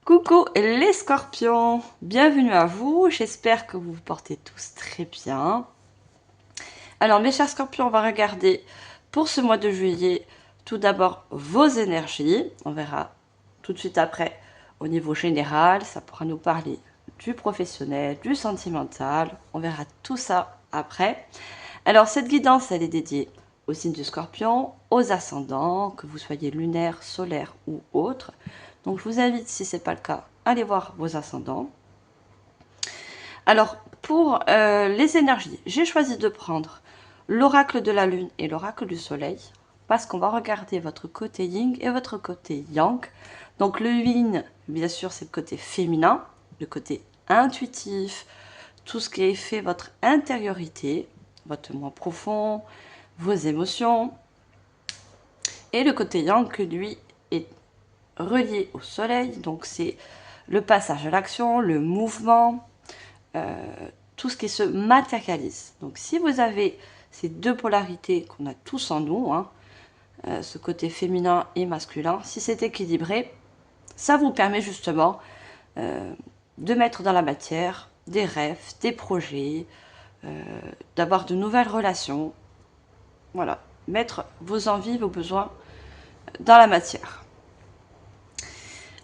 Coucou les scorpions, bienvenue à vous, j'espère que vous vous portez tous très bien. Alors mes chers scorpions, on va regarder pour ce mois de juillet tout d'abord vos énergies, on verra tout de suite après au niveau général, ça pourra nous parler du professionnel, du sentimental, on verra tout ça après. Alors cette guidance elle est dédiée au signe du scorpion, aux ascendants, que vous soyez lunaire, solaire ou autre. Donc je vous invite, si ce n'est pas le cas, à aller voir vos ascendants. Alors pour les énergies, j'ai choisi de prendre l'oracle de la lune et l'oracle du soleil, parce qu'on va regarder votre côté yin et votre côté yang. Donc le yin, bien sûr, c'est le côté féminin, le côté intuitif, tout ce qui est fait votre intériorité, votre moi profond, vos émotions. Et le côté yang, lui, est relié au soleil, donc c'est le passage à l'action, le mouvement, tout ce qui se matérialise. Donc si vous avez ces deux polarités qu'on a tous en nous, hein, ce côté féminin et masculin, si c'est équilibré, ça vous permet justement de mettre dans la matière des rêves, des projets, d'avoir de nouvelles relations. Voilà, mettre vos envies, vos besoins dans la matière.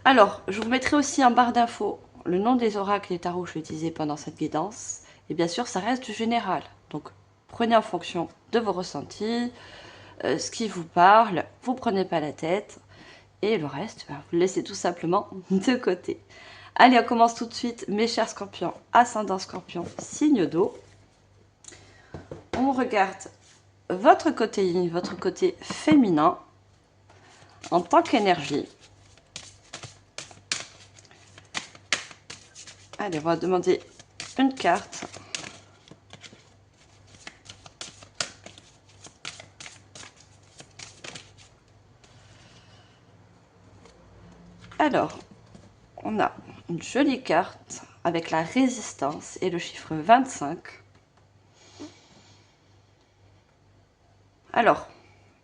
Alors, je vous mettrai aussi en barre d'infos le nom des oracles et tarots que je vais utiliser pendant cette guidance. Et bien sûr, ça reste du général. Donc, prenez en fonction de vos ressentis, ce qui vous parle, vous prenez pas la tête. Et le reste, vous le laissez tout simplement de côté. Allez, on commence tout de suite, mes chers scorpions, ascendant scorpion, signe d'eau. On regarde votre côté yin, votre côté féminin, en tant qu'énergie. Allez, on va demander une carte. Alors, on a une jolie carte avec la résistance et le chiffre 25. Alors,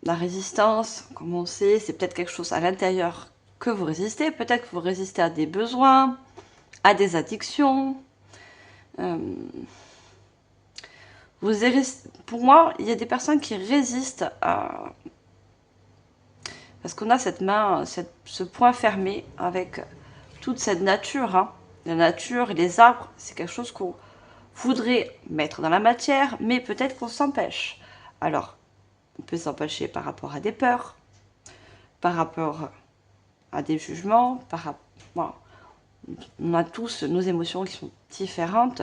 la résistance, comme on sait, c'est peut-être quelque chose à l'intérieur que vous résistez. Peut-être que vous résistez à des besoins, à des addictions. Pour moi, il y a des personnes qui résistent à... Parce qu'on a cette main, ce point fermé avec toute cette nature. Hein. La nature et les arbres, c'est quelque chose qu'on voudrait mettre dans la matière, mais peut-être qu'on s'empêche. Alors, on peut s'empêcher par rapport à des peurs, par rapport à des jugements, bon, on a tous nos émotions qui sont différentes.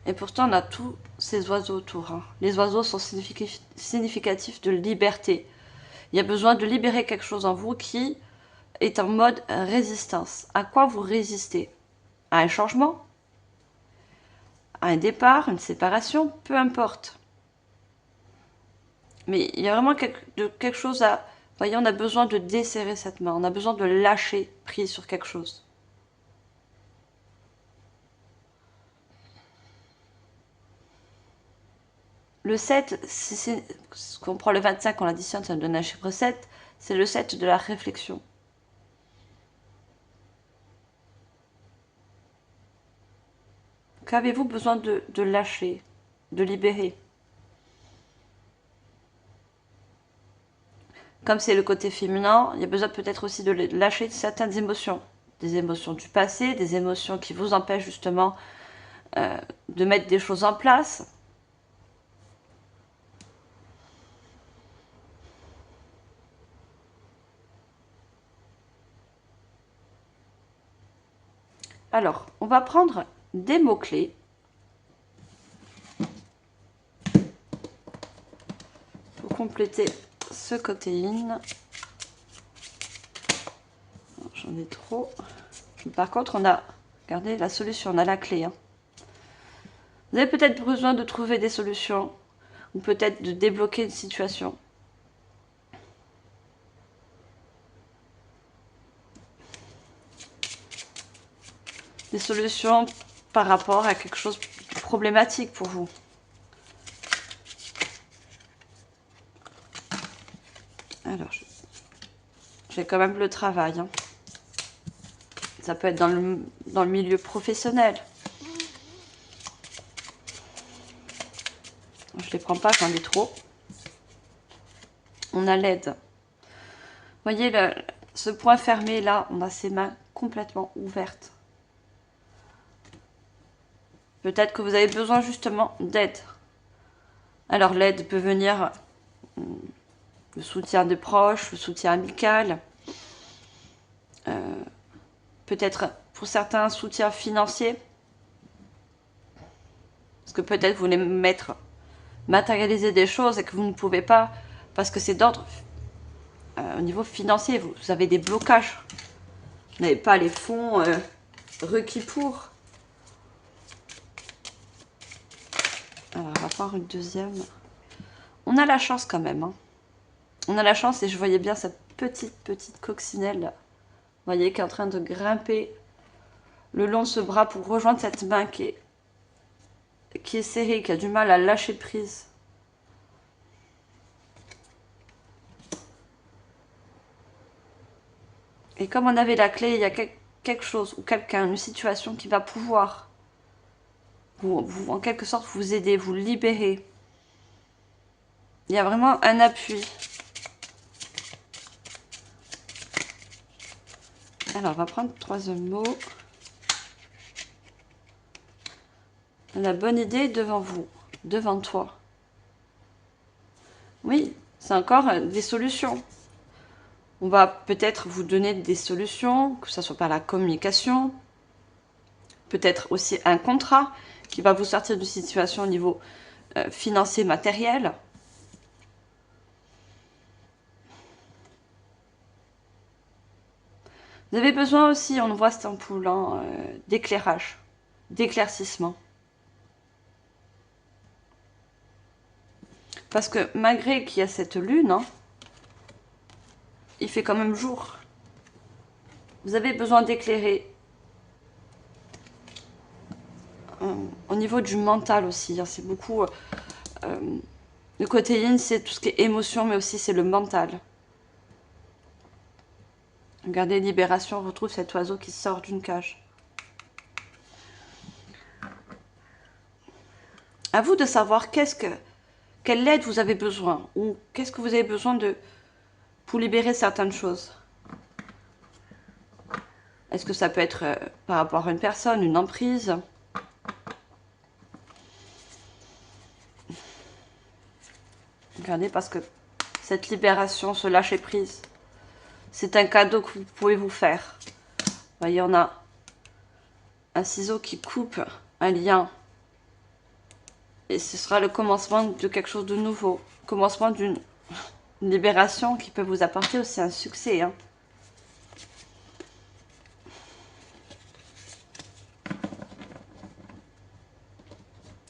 Et pourtant, on a tous ces oiseaux autour. Hein. Les oiseaux sont significatifs de liberté. Il y a besoin de libérer quelque chose en vous qui est en mode résistance. À quoi vous résistez? À un changement? À un départ? Une séparation? Peu importe. Mais il y a vraiment quelque chose à... Vous voyez, on a besoin de desserrer cette main. On a besoin de lâcher prise sur quelque chose. Le 7, si on prend le 25, on l'additionne, ça nous donne un chiffre 7. C'est le 7 de la réflexion. Qu'avez-vous besoin de lâcher, de libérer? Comme c'est le côté féminin, il y a besoin peut-être aussi de lâcher certaines émotions. Des émotions du passé, des émotions qui vous empêchent justement de mettre des choses en place. Alors, on va prendre des mots-clés. Pour compléter ce côté yin. J'en ai trop. Par contre, on a, regardez, la solution, on a la clé. Hein. Vous avez peut-être besoin de trouver des solutions ou peut-être de débloquer une situation. Des solutions par rapport à quelque chose de problématique pour vous. Alors, j'ai quand même le travail. Hein. Ça peut être dans le milieu professionnel. Je les prends pas, j'en ai trop. On a l'aide. Vous voyez, ce point fermé là, on a ses mains complètement ouvertes. Peut-être que vous avez besoin justement d'aide. Alors l'aide peut venir, le soutien de proches, le soutien amical. Peut-être pour certains un soutien financier. Parce que peut-être vous voulez matérialiser des choses et que vous ne pouvez pas parce que c'est d'ordre au niveau financier. Vous avez des blocages. Vous n'avez pas les fonds requis pour. Alors, on va prendre une deuxième. On a la chance quand même. Hein. On a la chance et je voyais bien cette petite coccinelle là. Vous voyez, qui est en train de grimper le long de ce bras pour rejoindre cette main qui est serrée, qui a du mal à lâcher prise. Et comme on avait la clé, il y a quelque chose ou quelqu'un, une situation qui va pouvoir vous, en quelque sorte, vous aider, vous libérer. Il y a vraiment un appui. Alors, on va prendre le troisième mot. La bonne idée est devant vous, devant toi. Oui, c'est encore des solutions. On va peut-être vous donner des solutions, que ce soit par la communication, peut-être aussi un contrat qui va vous sortir d'une situation au niveau financier, matériel. Vous avez besoin aussi, on voit cette ampoule, hein, d'éclairage, d'éclaircissement. Parce que malgré qu'il y a cette lune, hein, il fait quand même jour. Vous avez besoin d'éclairer au niveau du mental aussi. Hein, c'est beaucoup... le côté yin, c'est tout ce qui est émotion, mais aussi c'est le mental. Regardez, Libération, on retrouve cet oiseau qui sort d'une cage. À vous de savoir quelle aide vous avez besoin, ou qu'est-ce que vous avez besoin pour libérer certaines choses. Est-ce que ça peut être par rapport à une personne, une emprise? Regardez, parce que cette libération, ce lâcher prise, c'est un cadeau que vous pouvez vous faire. Vous voyez, on a un ciseau qui coupe un lien. Et ce sera le commencement de quelque chose de nouveau. Le commencement d'une libération qui peut vous apporter aussi un succès. Hein.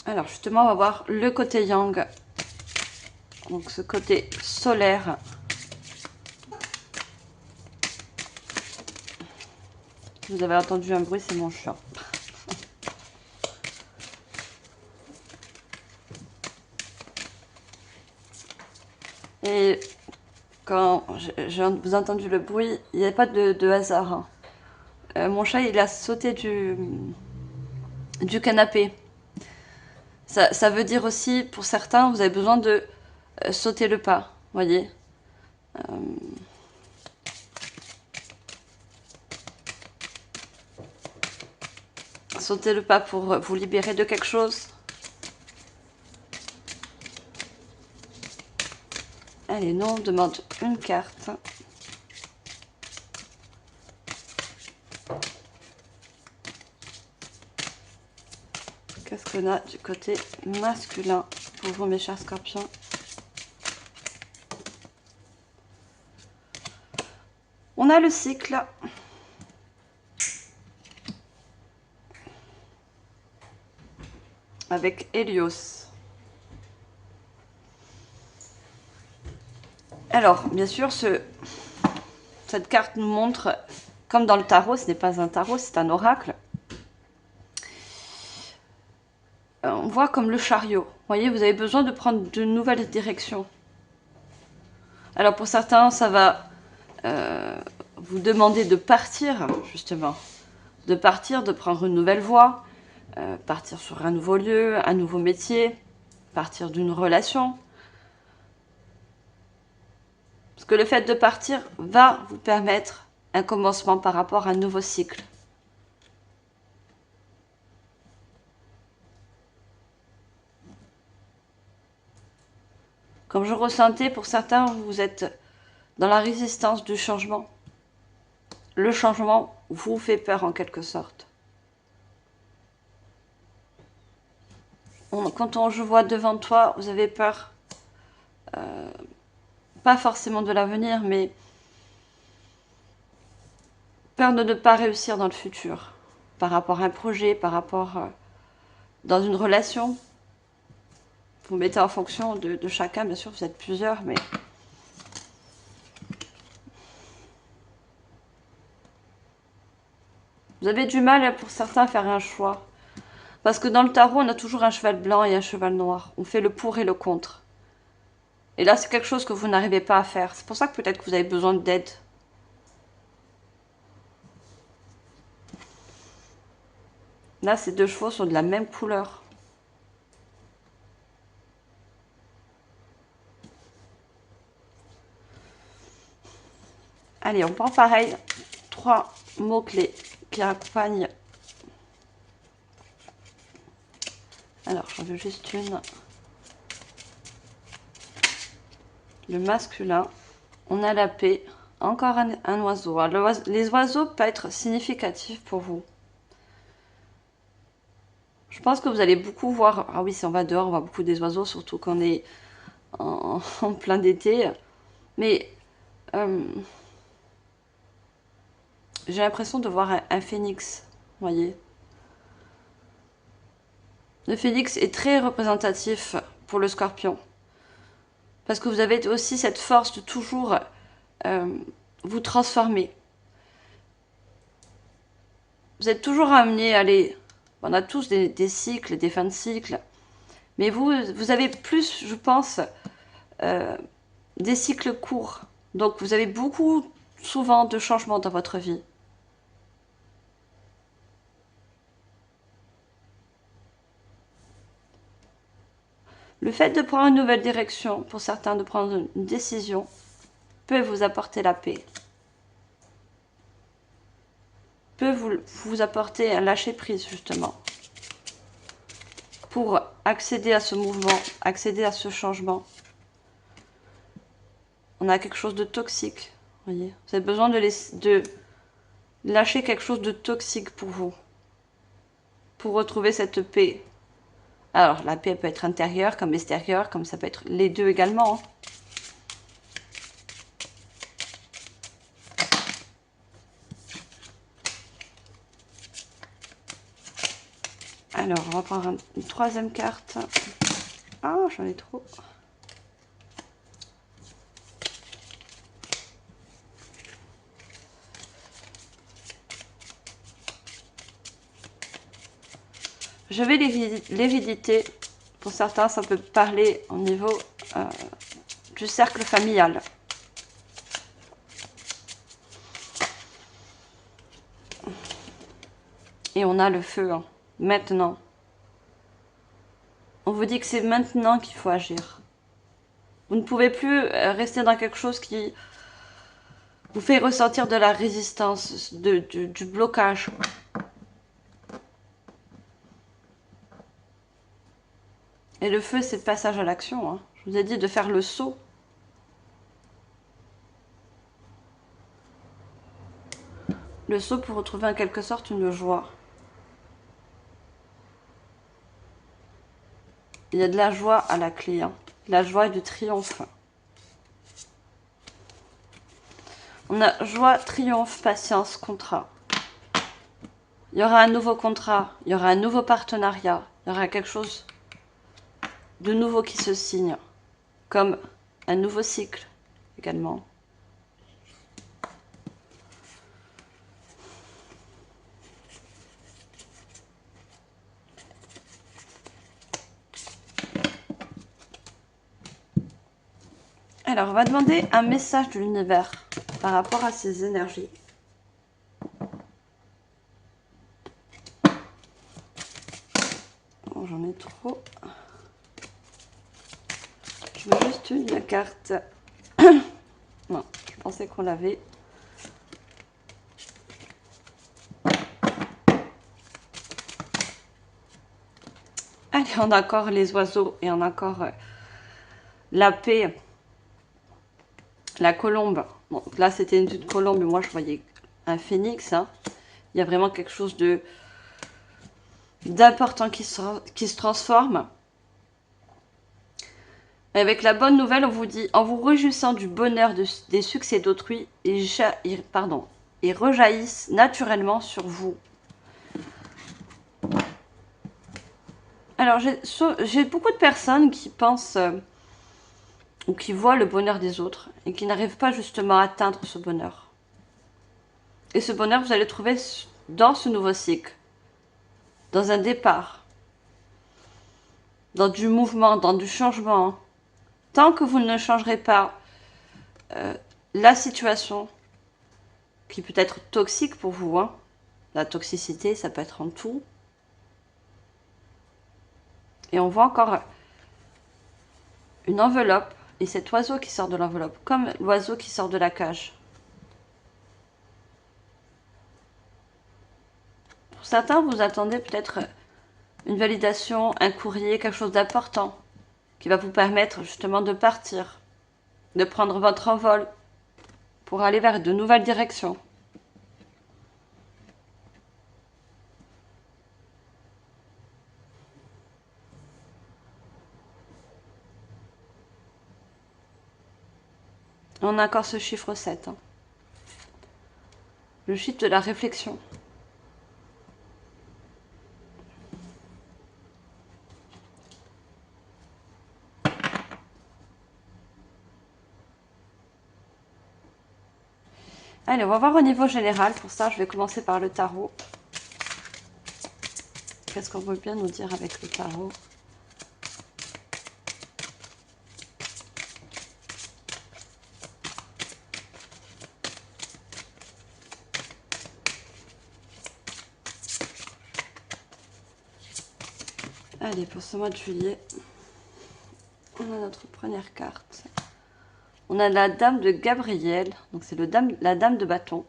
Alors justement, on va voir le côté yang. Donc ce côté solaire. Vous avez entendu un bruit, c'est mon chat. Et quand j'ai entendu le bruit, il n'y avait pas de hasard. Hein. Mon chat, il a sauté du canapé. Ça veut dire aussi, pour certains, vous avez besoin de sauter le pas, voyez. Sauter le pas pour vous libérer de quelque chose. Allez, nous, on demande une carte. Qu'est-ce qu'on a du côté masculin pour vous, mes chers scorpions? On a le cycle. Avec Hélios. Alors, bien sûr, cette carte nous montre, comme dans le tarot, ce n'est pas un tarot, c'est un oracle. On voit comme le chariot. Vous voyez, vous avez besoin de prendre de nouvelles directions. Alors pour certains, ça va vous demander de partir, justement. De partir, de prendre une nouvelle voie, partir sur un nouveau lieu, un nouveau métier, partir d'une relation. Parce que le fait de partir va vous permettre un commencement par rapport à un nouveau cycle. Comme je ressentais, pour certains, vous êtes dans la résistance du changement. Le changement vous fait peur en quelque sorte. Quand je vois devant toi, vous avez peur, pas forcément de l'avenir, mais peur de ne pas réussir dans le futur, par rapport à un projet, par rapport dans une relation. Vous mettez en fonction de chacun, bien sûr, vous êtes plusieurs, mais vous avez du mal pour certains à faire un choix. Parce que dans le tarot, on a toujours un cheval blanc et un cheval noir. On fait le pour et le contre. Et là, c'est quelque chose que vous n'arrivez pas à faire. C'est pour ça que peut-être que vous avez besoin d'aide. Là, ces deux chevaux sont de la même couleur. Allez, on prend pareil 3 mots-clés qui accompagnent. Alors, j'en veux juste une. Le masculin. On a la paix. Encore un oiseau. Alors, les oiseaux peuvent être significatifs pour vous. Je pense que vous allez beaucoup voir. Ah oui, si on va dehors, on voit beaucoup des oiseaux, surtout quand on est en plein d'été. Mais j'ai l'impression de voir un phénix. Vous voyez. Le phénix est très représentatif pour le scorpion. Parce que vous avez aussi cette force de toujours vous transformer. Vous êtes toujours amené à aller... On a tous des cycles, des fins de cycle. Mais vous avez plus, je pense, des cycles courts. Donc vous avez beaucoup, souvent, de changements dans votre vie. Le fait de prendre une nouvelle direction, pour certains de prendre une décision, peut vous apporter la paix. Peut vous apporter un lâcher-prise, justement. Pour accéder à ce mouvement, accéder à ce changement. On a quelque chose de toxique, voyez. Vous avez besoin de lâcher quelque chose de toxique pour vous. Pour retrouver cette paix. Alors, la paix peut être intérieure comme extérieure, comme ça peut être les deux également. Hein. Alors, on va prendre une troisième carte. Ah, j'en ai trop. Je vais l'hérédité. Pour certains, ça peut parler au niveau du cercle familial. Et on a le feu, hein. Maintenant. On vous dit que c'est maintenant qu'il faut agir. Vous ne pouvez plus rester dans quelque chose qui vous fait ressentir de la résistance, du blocage. Et le feu, c'est le passage à l'action. Hein. Je vous ai dit de faire le saut. Le saut pour retrouver en quelque sorte une joie. Il y a de la joie à la clé. Hein. La joie et du triomphe. On a joie, triomphe, patience, contrat. Il y aura un nouveau contrat. Il y aura un nouveau partenariat. Il y aura quelque chose de nouveau qui se signe. Comme un nouveau cycle également. Alors, on va demander un message de l'univers par rapport à ces énergies. Bon, j'en ai trop. Je veux juste une carte. Non, je pensais qu'on l'avait. Allez, on a encore les oiseaux et on a encore la paix, la colombe. Bon, là, c'était une colombe, mais moi, je voyais un phénix. Hein. Il y a vraiment quelque chose d'important qui se transforme. Avec la bonne nouvelle, on vous dit, en vous réjouissant du bonheur des succès d'autrui, ils rejaillissent naturellement sur vous. Alors, j'ai beaucoup de personnes qui pensent ou qui voient le bonheur des autres et qui n'arrivent pas justement à atteindre ce bonheur. Et ce bonheur, vous allez le trouver dans ce nouveau cycle, dans un départ, dans du mouvement, dans du changement. Tant que vous ne changerez pas la situation, qui peut être toxique pour vous, hein. La toxicité, ça peut être en tout. Et on voit encore une enveloppe et cet oiseau qui sort de l'enveloppe, comme l'oiseau qui sort de la cage. Pour certains, vous attendez peut-être une validation, un courrier, quelque chose d'important qui va vous permettre justement de partir, de prendre votre envol pour aller vers de nouvelles directions. On a encore ce chiffre 7. Hein. Le chiffre de la réflexion. Allez, on va voir au niveau général. Pour ça, je vais commencer par le tarot. Qu'est-ce qu'on veut bien nous dire avec le tarot ? Allez, pour ce mois de juillet, on a notre première carte. On a la dame de Gabriel, donc c'est la dame de bâton.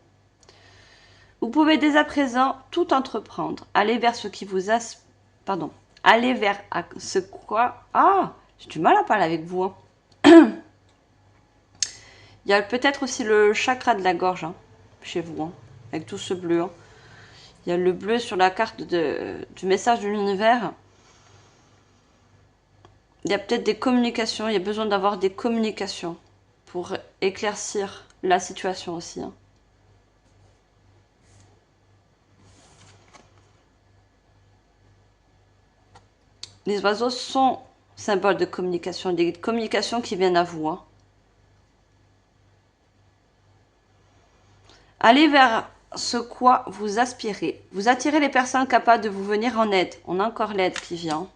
Vous pouvez dès à présent tout entreprendre. Aller vers ce qui vous pardon. Aller vers ce quoi... Ah, j'ai du mal à parler avec vous. Hein. Il y a peut-être aussi le chakra de la gorge hein, chez vous, hein, avec tout ce bleu. Hein. Il y a le bleu sur la carte du message de l'univers. Il y a peut-être des communications, il y a besoin d'avoir des communications pour éclaircir la situation aussi. Hein. Les oiseaux sont symboles de communication, des communications qui viennent à vous. Hein. Allez vers ce quoi vous aspirez. Vous attirez les personnes capables de vous venir en aide. On a encore l'aide qui vient.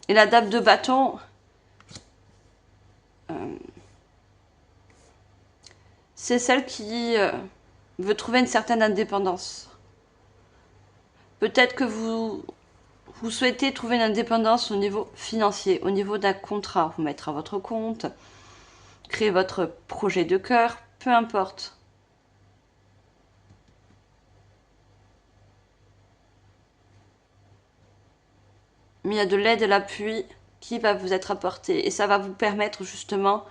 Et la dame de bâton, c'est celle qui veut trouver une certaine indépendance. Peut-être que vous souhaitez trouver une indépendance au niveau financier, au niveau d'un contrat, vous mettre à votre compte, créer votre projet de cœur, peu importe. Mais il y a de l'aide et l'appui qui va vous être apporté et ça va vous permettre justement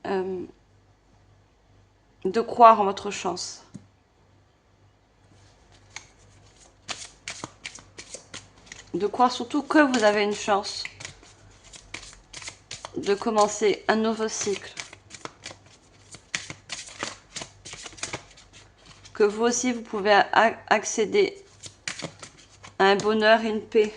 de croire en votre chance. De croire surtout que vous avez une chance de commencer un nouveau cycle. Que vous aussi, vous pouvez accéder à un bonheur et une paix.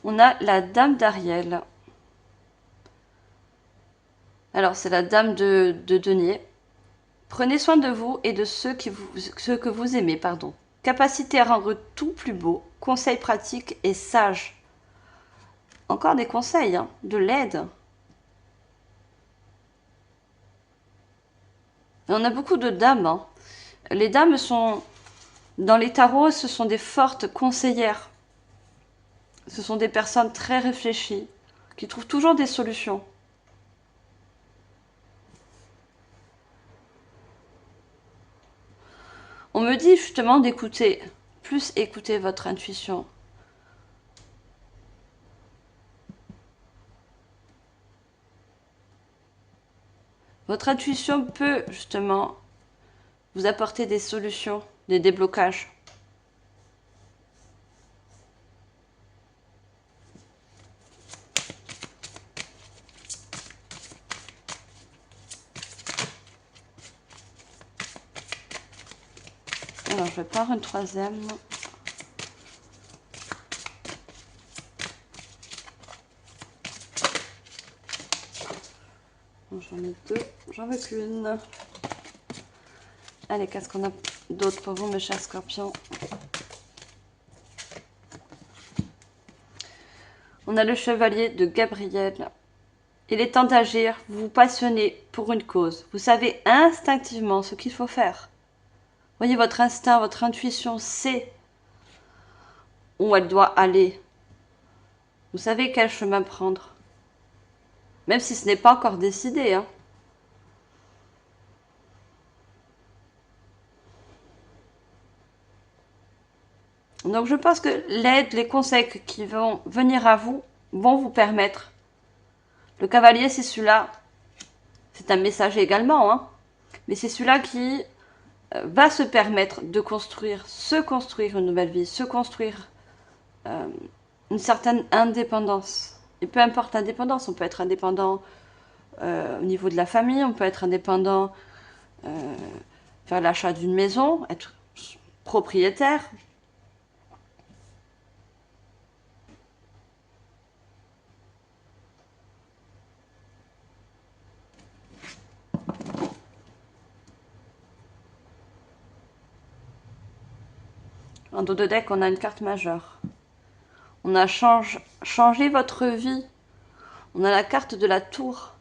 On a la dame d'Ariel. Alors, c'est la dame de denier. Prenez soin de vous et de ceux que vous aimez, pardon. capacité à rendre tout plus beau, conseils pratiques et sages. Encore des conseils, hein, de l'aide. On a beaucoup de dames. Hein. Les dames sont, dans les tarots, ce sont des fortes conseillères. Ce sont des personnes très réfléchies, qui trouvent toujours des solutions. On me dit justement d'écouter, plus écouter votre intuition. Votre intuition peut justement vous apporter des solutions, des déblocages. Alors, je vais prendre une troisième. J'en ai deux, j'en veux qu'une. Allez, qu'est-ce qu'on a d'autre pour vous, mes chers scorpions? On a le chevalier de Gabriel. Il est temps d'agir, vous vous passionnez pour une cause. Vous savez instinctivement ce qu'il faut faire. Voyez, votre instinct, votre intuition sait où elle doit aller. Vous savez quel chemin prendre. Même si ce n'est pas encore décidé. Hein. Donc je pense que l'aide, les conseils qui vont venir à vous vont vous permettre. Le cavalier, c'est celui-là. C'est un messager également. Hein. Mais c'est celui-là qui va se permettre de se construire une nouvelle vie, se construire une certaine indépendance. Et peu importe l'indépendance, on peut être indépendant au niveau de la famille, on peut être indépendant, faire l'achat d'une maison, être propriétaire. En dos de deck, on a une carte majeure. On a changé votre vie. On a la carte de la tour.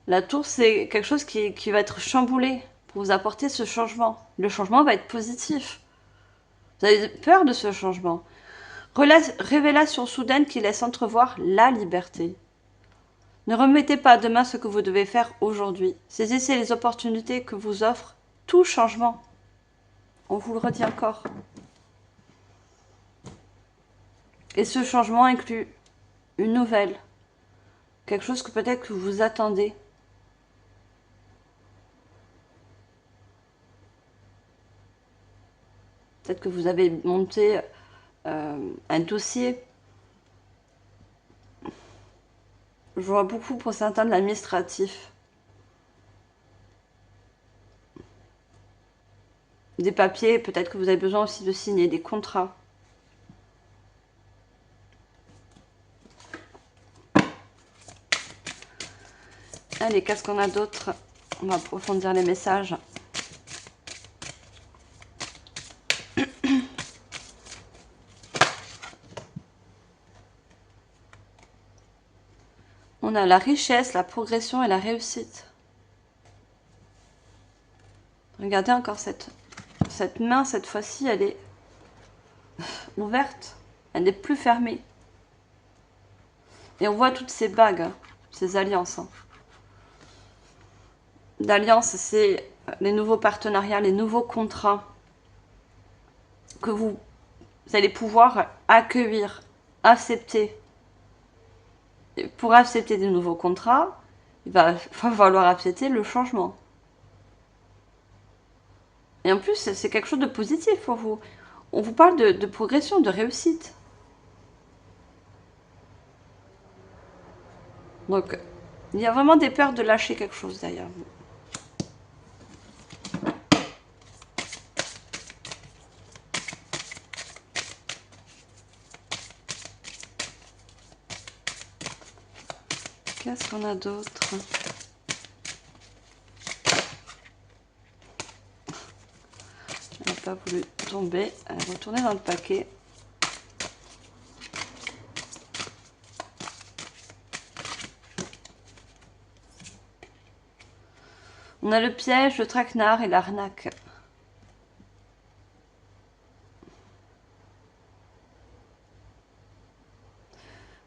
La tour, c'est quelque chose qui va être chamboulé pour vous apporter ce changement. Le changement va être positif. Vous avez peur de ce changement. Révélation soudaine qui laisse entrevoir la liberté. Ne remettez pas à demain ce que vous devez faire aujourd'hui. Saisissez les opportunités que vous offre tout changement. On vous le redit encore. Et ce changement inclut une nouvelle. Quelque chose que peut-être que vous attendez. Peut-être que vous avez monté un dossier. Je vois beaucoup pour certains de l'administratif. Des papiers, peut-être que vous avez besoin aussi de signer des contrats. Allez, qu'est-ce qu'on a d'autre? On va approfondir les messages. On a la richesse, la progression et la réussite. Regardez encore cette main, cette fois-ci, elle est ouverte. Elle n'est plus fermée. Et on voit toutes ces bagues, hein, ces alliances. Hein. L'alliance, c'est les nouveaux partenariats, les nouveaux contrats que vous allez pouvoir accueillir, accepter. Et pour accepter des nouveaux contrats, il va falloir accepter le changement. Et en plus, c'est quelque chose de positif pour vous. On vous parle de progression, de réussite. Donc, il y a vraiment des peurs de lâcher quelque chose derrière vous. Qu'est-ce qu'on a d'autre? pas voulu tomber. Elle est retournée dans le paquet. On a le piège, le traquenard et l'arnaque.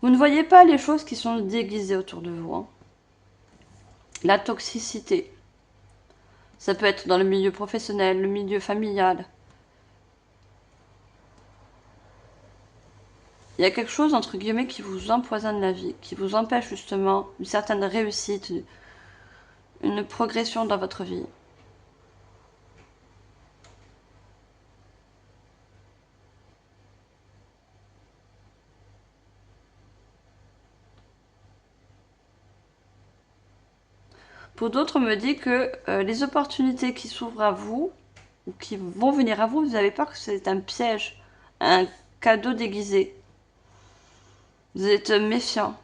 Vous ne voyez pas les choses qui sont déguisées autour de vous. Hein. La toxicité. Ça peut être dans le milieu professionnel, le milieu familial. Il y a quelque chose, entre guillemets, qui vous empoisonne la vie, qui vous empêche justement une certaine réussite, une progression dans votre vie. Pour d'autres, on me dit que les opportunités qui s'ouvrent à vous, ou qui vont venir à vous, vous avez peur que c'est un piège, un cadeau déguisé. Vous êtes méfiant.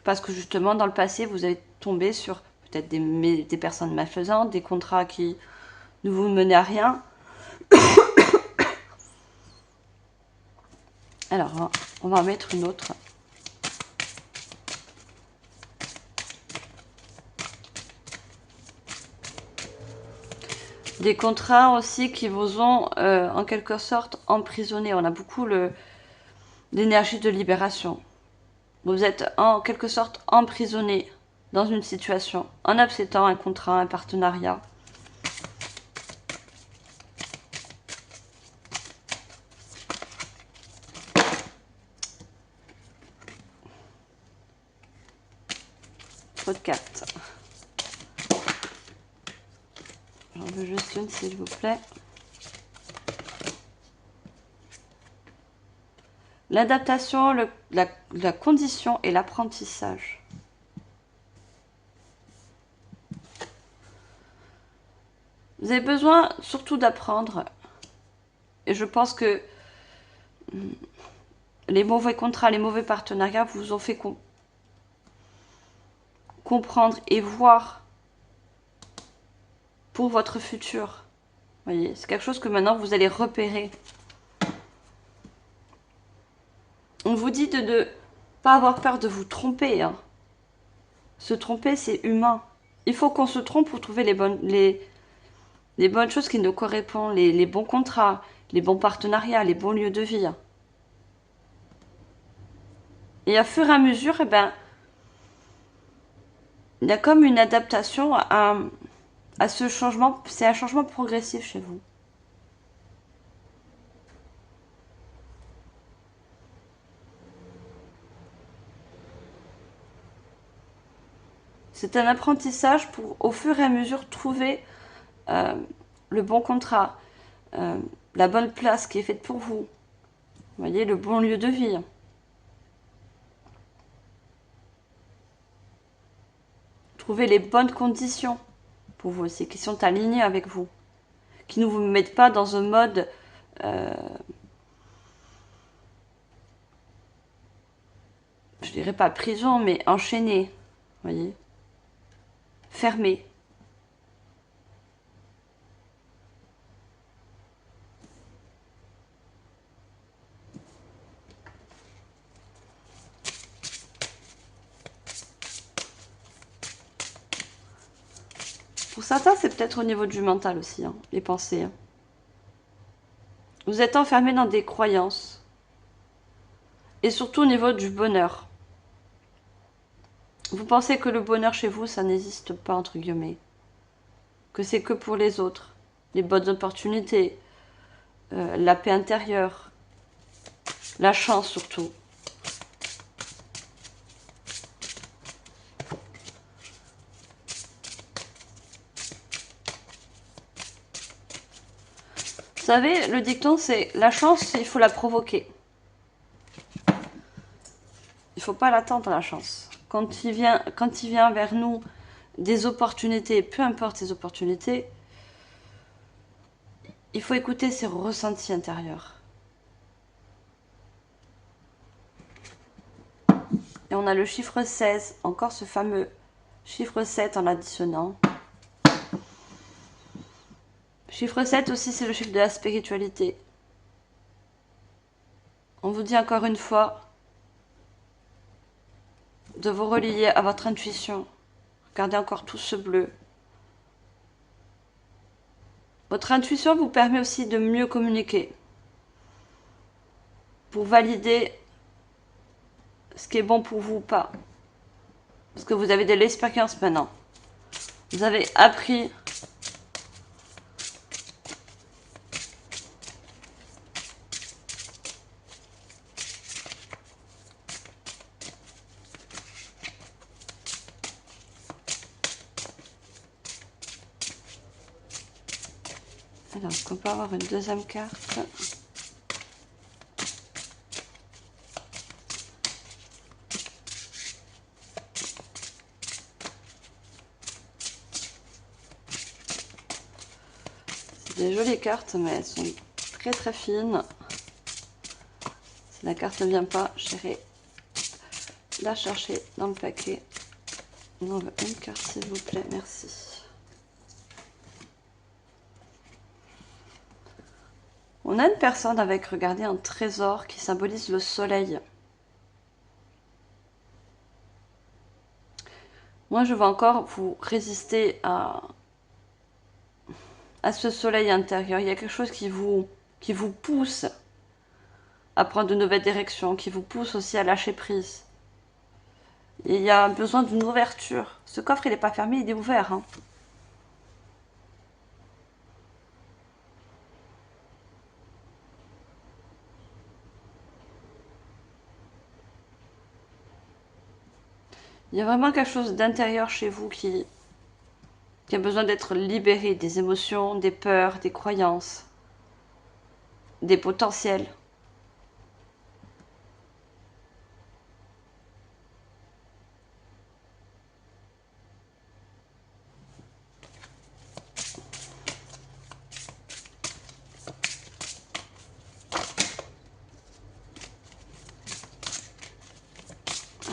Parce que justement, dans le passé, vous avez tombé sur peut-être des personnes malfaisantes, des contrats qui ne vous menaient à rien. Alors, on va en mettre une autre. Des contrats aussi qui vous ont en quelque sorte emprisonné. On a beaucoup l'énergie de libération. Vous êtes en quelque sorte emprisonné dans une situation en acceptant un contrat, un partenariat. Trop de cartes. J'en veux juste une s'il vous plaît. L'adaptation, la condition et l'apprentissage. Vous avez besoin surtout d'apprendre. Et je pense que les mauvais contrats, les mauvais partenariats vous ont fait comprendre et voir pour votre futur. Vous voyez, c'est quelque chose que maintenant vous allez repérer. On vous dit de ne pas avoir peur de vous tromper. Hein. Se tromper, c'est humain. Il faut qu'on se trompe pour trouver les bonnes choses qui nous correspondent, les bons contrats, les bons partenariats, les bons lieux de vie. Et à fur et à mesure, eh ben, il y a comme une adaptation à ce changement. C'est un changement progressif chez vous. C'est un apprentissage pour, au fur et à mesure, trouver le bon contrat, la bonne place qui est faite pour vous. Vous voyez, le bon lieu de vie. Trouver les bonnes conditions pour vous aussi, qui sont alignées avec vous. Qui ne vous mettent pas dans un mode... je dirais pas prison, mais enchaîné. Vous voyez, fermé. Pour certains, c'est peut-être au niveau du mental aussi, hein, les pensées. Hein. Vous êtes enfermé dans des croyances. Et surtout au niveau du bonheur. Vous pensez que le bonheur chez vous, ça n'existe pas, entre guillemets. Que c'est que pour les autres. Les bonnes opportunités. La paix intérieure. La chance surtout. Vous savez, le dicton, c'est la chance, il faut la provoquer. Il ne faut pas l'attendre, la chance. Quand il vient vers nous des opportunités, peu importe ces opportunités, il faut écouter ses ressentis intérieurs. Et on a le chiffre 16, encore ce fameux chiffre 7 en additionnant. Chiffre 7 aussi, c'est le chiffre de la spiritualité. On vous dit encore une fois de vous relier à votre intuition. Regardez encore tout ce bleu. Votre intuition vous permet aussi de mieux communiquer. Pour valider ce qui est bon pour vous ou pas. Parce que vous avez de l'expérience maintenant. Vous avez appris alors, est-ce qu'on peut avoir une deuxième carte? C'est des jolies cartes, mais elles sont très très fines. Si la carte ne vient pas, j'irai la chercher dans le paquet. On veut une carte, s'il vous plaît, merci. On a une personne avec, regardez, un trésor qui symbolise le soleil. Moi, je vais encore vous résister à ce soleil intérieur. Il y a quelque chose qui vous pousse à prendre de nouvelles directions, qui vous pousse aussi à lâcher prise. Et il y a besoin d'une ouverture. Ce coffre, il n'est pas fermé, il est ouvert. Hein. Il y a vraiment quelque chose d'intérieur chez vous qui a besoin d'être libéré, des émotions, des peurs, des croyances, des potentiels.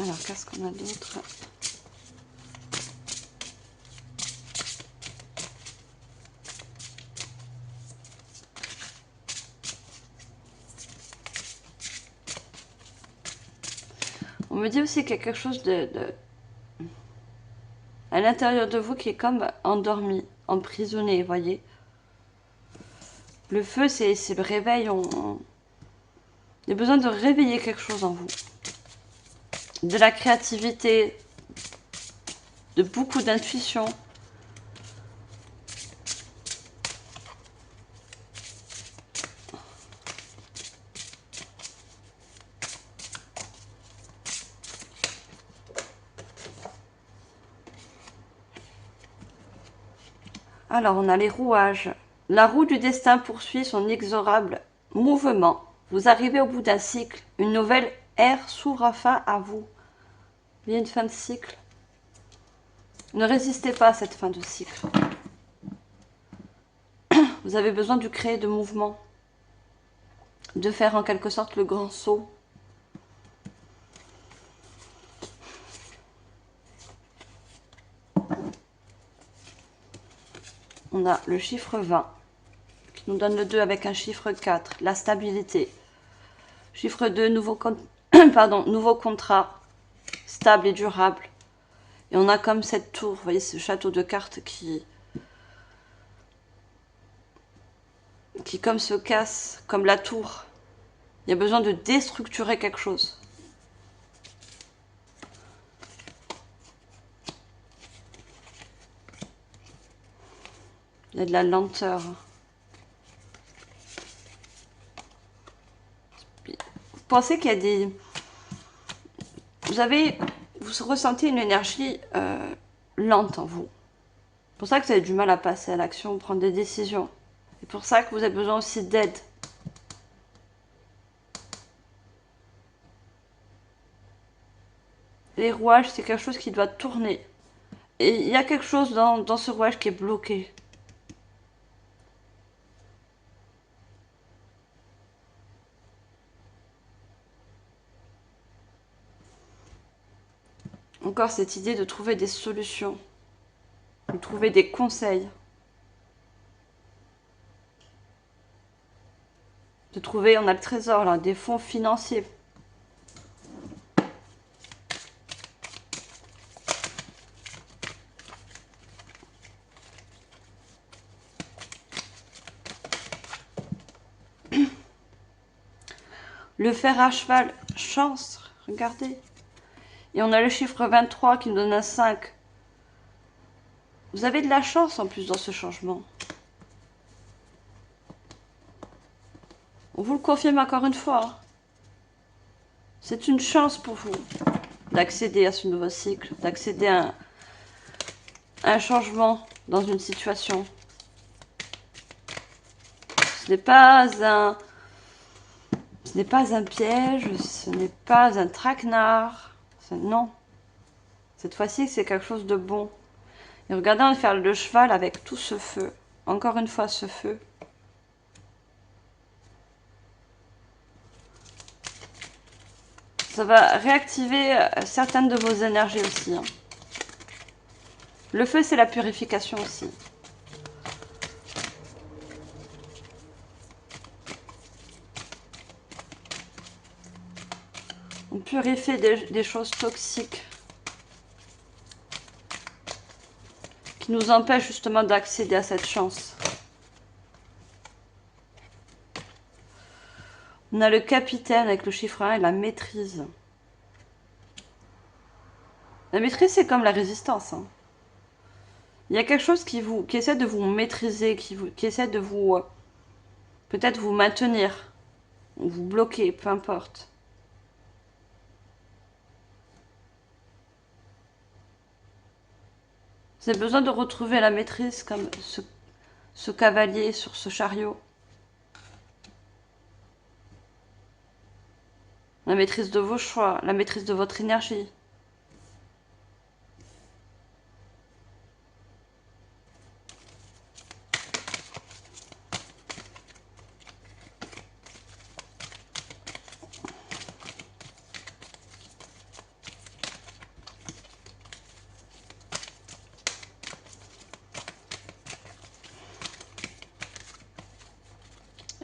Alors, qu'est-ce qu'on a d'autre? On me dit aussi qu'il y a quelque chose à l'intérieur de vous qui est comme endormi, emprisonné, vous voyez. Le feu, c'est le réveil. Il y a besoin de réveiller quelque chose en vous. De la créativité, de beaucoup d'intuition. Alors, on a les rouages. La roue du destin poursuit son inexorable mouvement. Vous arrivez au bout d'un cycle. Une nouvelle ère s'ouvre enfin à vous. Il y a une fin de cycle. Ne résistez pas à cette fin de cycle. Vous avez besoin de créer de mouvement. De faire en quelque sorte le grand saut. On a le chiffre 20 qui nous donne le 2 avec un chiffre 4, la stabilité. Chiffre 2, nouveau contrat stable et durable. Et on a comme cette tour, vous voyez ce château de cartes qui comme se casse, comme la tour. Il y a besoin de déstructurer quelque chose. Il y a de la lenteur. Vous pensez qu'il y a des... Vous ressentez une énergie lente en vous. C'est pour ça que vous avez du mal à passer à l'action, prendre des décisions. C'est pour ça que vous avez besoin aussi d'aide. Les rouages, c'est quelque chose qui doit tourner. Et il y a quelque chose dans ce rouage qui est bloqué. Encore cette idée de trouver des solutions, de trouver des conseils. de trouver, on a le trésor là, des fonds financiers. Le fer à cheval, chance, regardez. Et on a le chiffre 23 qui nous donne un 5. Vous avez de la chance en plus dans ce changement. On vous le confirme encore une fois. C'est une chance pour vous d'accéder à ce nouveau cycle, d'accéder à un changement dans une situation. Ce n'est pas un piège, ce n'est pas un traquenard. Non. Cette fois-ci, c'est quelque chose de bon. Et regardez, on va faire le cheval avec tout ce feu. Encore une fois, ce feu. Ça va réactiver certaines de vos énergies aussi. Hein. Le feu, c'est la purification aussi. On purifie des choses toxiques qui nous empêchent justement d'accéder à cette chance. On a le capitaine avec le chiffre 1 et la maîtrise. La maîtrise, c'est comme la résistance. Hein. Il y a quelque chose qui essaie de vous maîtriser, qui essaie de vous... peut-être vous maintenir, ou vous bloquer, peu importe. Vous avez besoin de retrouver la maîtrise comme ce cavalier sur ce chariot. La maîtrise de vos choix, la maîtrise de votre énergie.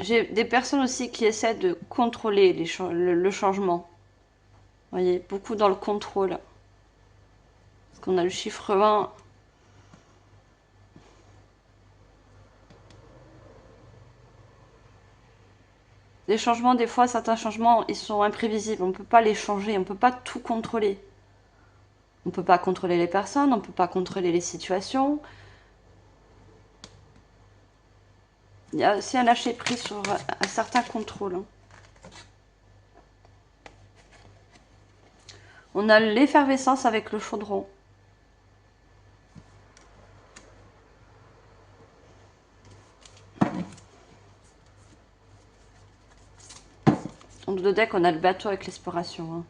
J'ai des personnes aussi qui essaient de contrôler le changement. Vous voyez, beaucoup dans le contrôle. Parce qu'on a le chiffre 20. Les changements, des fois, certains changements, ils sont imprévisibles. On ne peut pas les changer, on ne peut pas tout contrôler. On ne peut pas contrôler les personnes, on ne peut pas contrôler les situations. Il y a aussi un lâcher-prise sur un certain contrôle. Hein. On a l'effervescence avec le chaudron. En dos de deck, on a le bateau avec l'exploration. Hein.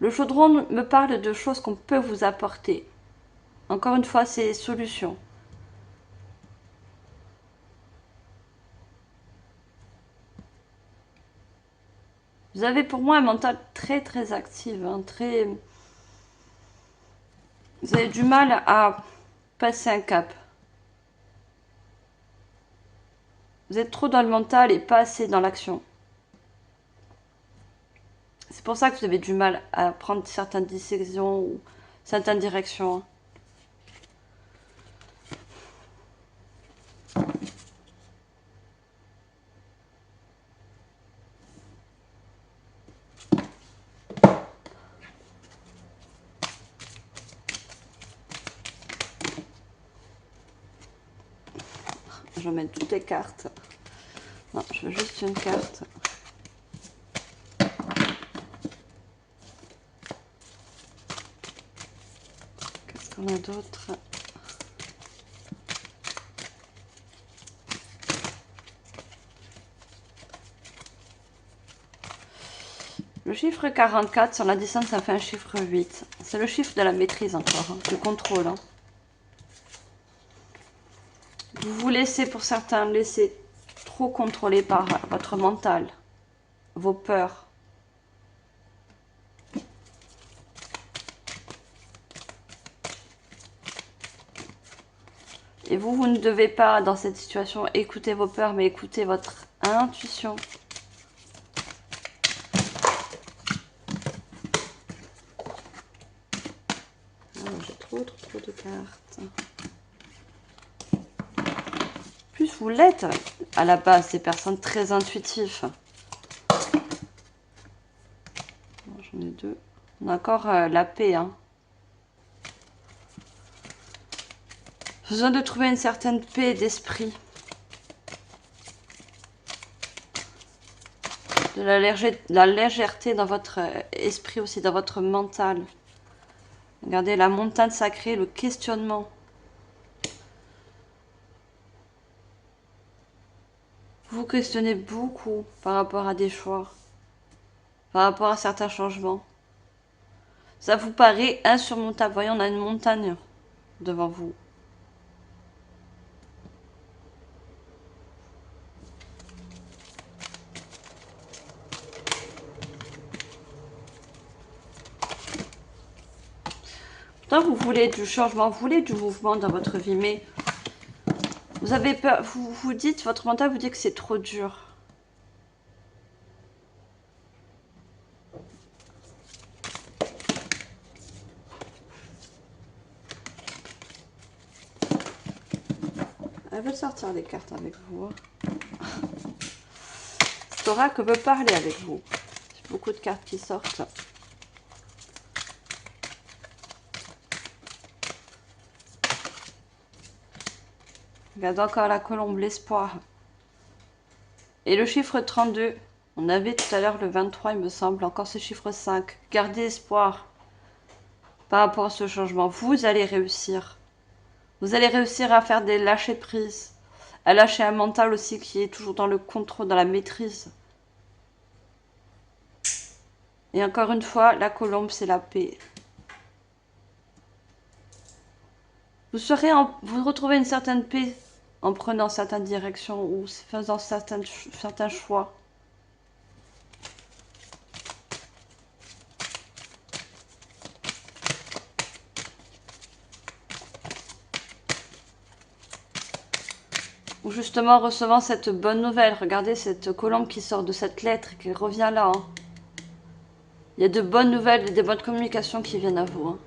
Le chaudron me parle de choses qu'on peut vous apporter. Encore une fois, c'est solutions. Vous avez pour moi un mental très très actif, hein, très... Vous avez du mal à passer un cap. Vous êtes trop dans le mental et pas assez dans l'action. C'est pour ça que vous avez du mal à prendre certaines décisions ou certaines directions. Hein. Je vais mettre toutes les cartes. Non, je veux juste une carte. Qu'est-ce qu'on a d'autre? Le chiffre 44, sur l'addition, ça fait un chiffre 8. C'est le chiffre de la maîtrise encore, hein, du contrôle. Hein. Vous vous laissez, pour certains, laisser trop contrôler par votre mental, vos peurs. Et vous ne devez pas, dans cette situation, écouter vos peurs, mais écouter votre intuition. Oh, j'ai trop de cartes. Plus vous l'êtes, à la base, des personnes très intuitives. J'en ai deux. On a encore la paix, hein. Besoin de trouver une certaine paix d'esprit. De la légèreté dans votre esprit aussi, dans votre mental. Regardez la montagne sacrée, le questionnement. Vous questionnez beaucoup par rapport à des choix, par rapport à certains changements. Ça vous paraît insurmontable. Voyez, on a une montagne devant vous. Pourtant, vous voulez du changement, vous voulez du mouvement dans votre vie, mais vous avez peur, vous dites, votre mental vous dit que c'est trop dur. Elle veut sortir les cartes avec vous. Cet oracle veut parler avec vous. J'ai beaucoup de cartes qui sortent. Regarde encore la colombe, l'espoir. Et le chiffre 32. On avait tout à l'heure le 23, il me semble. Encore ce chiffre 5. Gardez espoir par rapport à ce changement. Vous allez réussir. Vous allez réussir à faire des lâcher prise. À lâcher un mental aussi qui est toujours dans le contrôle, dans la maîtrise. Et encore une fois, la colombe, c'est la paix. Vous retrouvez une certaine paix en prenant certaines directions ou faisant certains choix. Ou justement recevant cette bonne nouvelle. Regardez cette colombe qui sort de cette lettre et qui revient là. Hein. Il y a de bonnes nouvelles et des bonnes communications qui viennent à vous. Hein.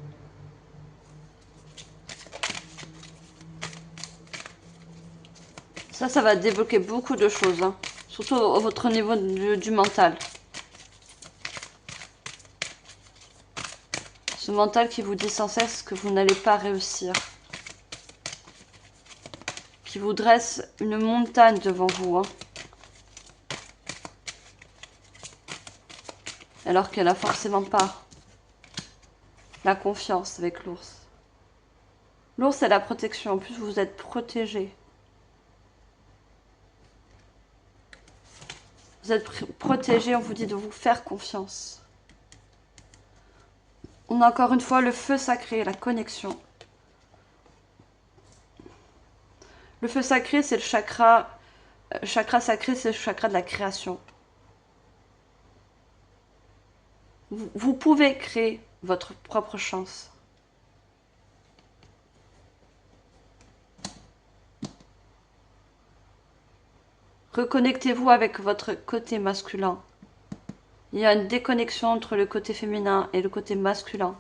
Ça va débloquer beaucoup de choses. Hein. Surtout à votre niveau du mental. Ce mental qui vous dit sans cesse que vous n'allez pas réussir. Qui vous dresse une montagne devant vous. Hein. Alors qu'elle n'a forcément pas la confiance avec l'ours. L'ours, c'est la protection. En plus, vous êtes protégé. Vous êtes protégé, on vous dit de vous faire confiance. On a encore une fois le feu sacré, la connexion. Le feu sacré, c'est le chakra. Chakra sacré, c'est le chakra de la création. Vous pouvez créer votre propre chance. Reconnectez-vous avec votre côté masculin. Il y a une déconnexion entre le côté féminin et le côté masculin.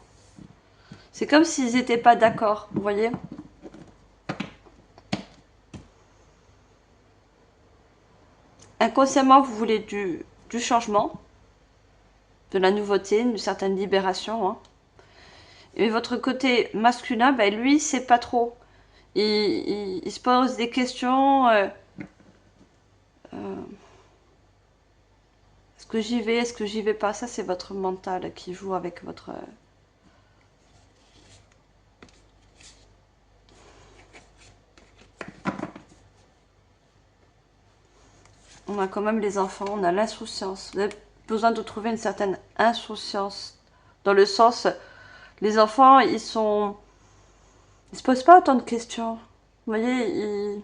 C'est comme s'ils n'étaient pas d'accord, vous voyez ? Inconsciemment, vous voulez du changement, de la nouveauté, une certaine libération. Hein. Et votre côté masculin, ben, lui, c'est pas trop. Il se pose des questions. Est-ce que j'y vais? Est-ce que j'y vais pas? Ça, c'est votre mental qui joue avec votre... On a quand même les enfants, on a l'insouciance. Vous avez besoin de trouver une certaine insouciance. Dans le sens, les enfants, ils se posent pas autant de questions. Vous voyez,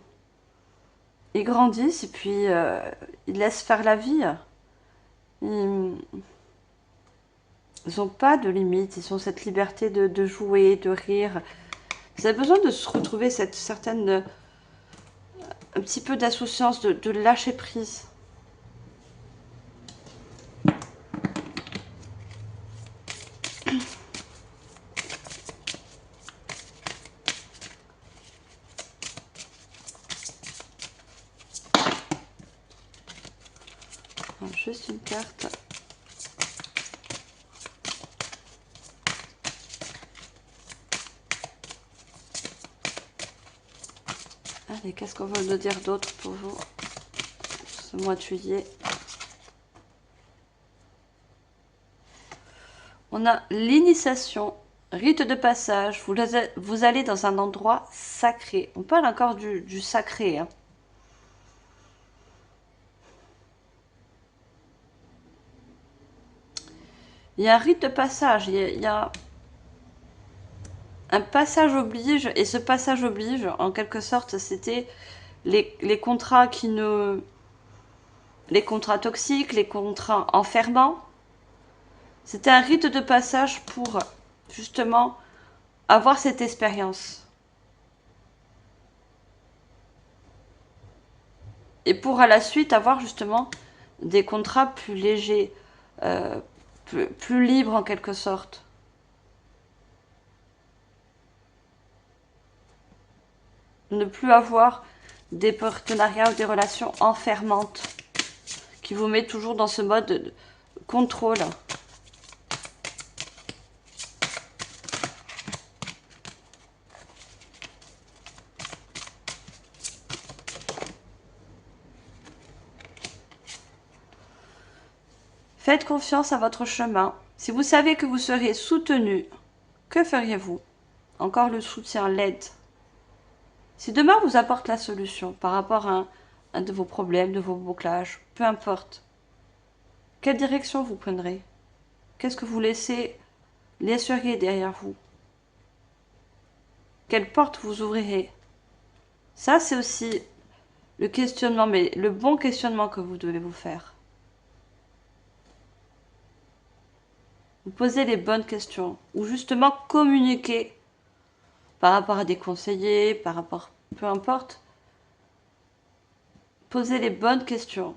ils grandissent et puis ils laissent faire la vie. Ils n'ont pas de limites, ils ont cette liberté de jouer, de rire, Vous avez besoin de se retrouver cette certaine... un petit peu d'insouciance, de lâcher prise. Alors, juste une carte. Allez, qu'est-ce qu'on veut nous dire d'autre pour vous ce mois de juillet? On a l'initiation, rite de passage. Vous allez dans un endroit sacré. On parle encore du sacré. Hein. Il y a un rite de passage. Il y a un passage oblige. Et ce passage oblige, en quelque sorte, c'était les contrats qui ne... les contrats toxiques, les contrats enfermants. C'était un rite de passage pour, justement, avoir cette expérience. Et pour à la suite avoir justement des contrats plus légers, plus libres en quelque sorte. Ne plus avoir des partenariats ou des relations enfermantes qui vous mettent toujours dans ce mode de contrôle. Faites confiance à votre chemin. Si vous savez que vous serez soutenu, que feriez-vous? Encore le soutien, l'aide. Si demain vous apporte la solution par rapport à un de vos problèmes, de vos bouclages, peu importe, quelle direction vous prendrez? Qu'est-ce que vous laisseriez derrière vous? Quelle porte vous ouvrirez? Ça, c'est aussi le questionnement, mais le bon questionnement que vous devez vous faire. Vous posez les bonnes questions, ou justement communiquer par rapport à des conseillers, par rapport, peu importe. Posez les bonnes questions.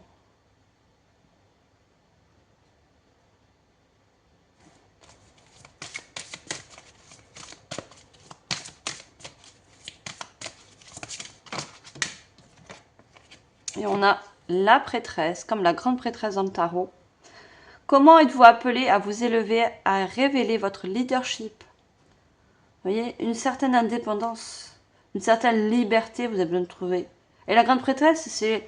Et on a la prêtresse, comme la grande prêtresse dans le tarot. Comment êtes-vous appelé à vous élever, à révéler votre leadership? Vous voyez, une certaine indépendance, une certaine liberté, vous avez besoin de trouver. Et la grande prêtresse, c'est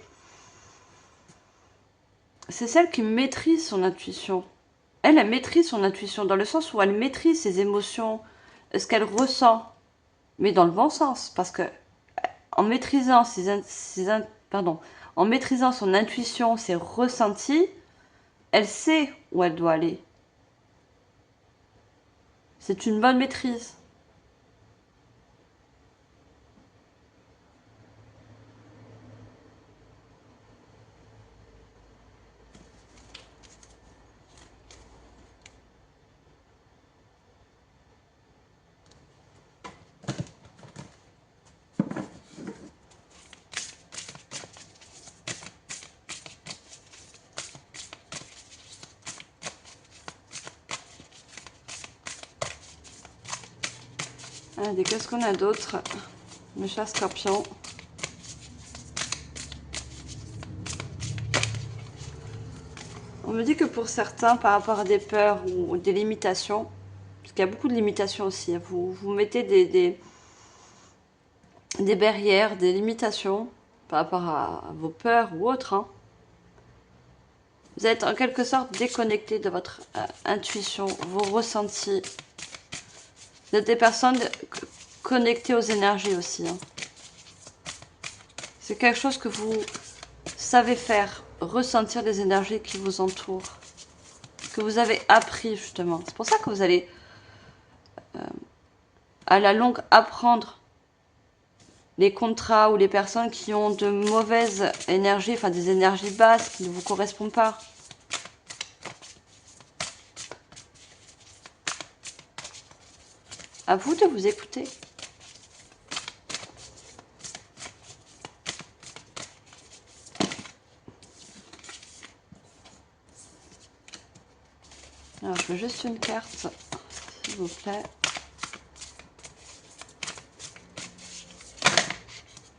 celle qui maîtrise son intuition. Elle maîtrise son intuition dans le sens où elle maîtrise ses émotions, ce qu'elle ressent, mais dans le bon sens, parce que en maîtrisant en maîtrisant son intuition, ses ressentis, elle sait où elle doit aller. C'est une bonne maîtrise. Allez, qu'est-ce qu'on a d'autre? Le chat scorpion. On me dit que pour certains, par rapport à des peurs ou des limitations, parce qu'il y a beaucoup de limitations aussi, vous mettez des barrières, des limitations par rapport à vos peurs ou autres. Hein. Vous êtes en quelque sorte déconnecté de votre intuition, vos ressentis. Vous êtes des personnes connectées aux énergies aussi. Hein. C'est quelque chose que vous savez faire, ressentir les énergies qui vous entourent, que vous avez appris justement. C'est pour ça que vous allez à la longue apprendre les contrats ou les personnes qui ont de mauvaises énergies, enfin des énergies basses qui ne vous correspondent pas. À vous de vous écouter. Alors, je veux juste une carte, s'il vous plaît.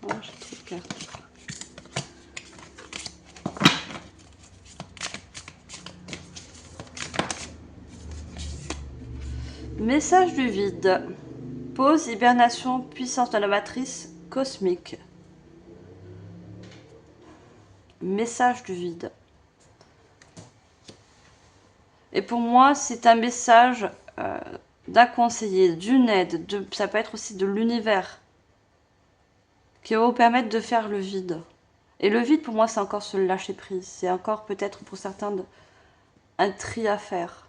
Oh, j'ai trop de cartes. Message du vide. Pause, hibernation, puissance de la matrice cosmique. Message du vide. Et pour moi, c'est un message d'un conseiller, d'une aide, ça peut être aussi de l'univers, qui va vous permettre de faire le vide. Et le vide, pour moi, c'est encore se lâcher prise. C'est encore peut-être pour certains un tri à faire.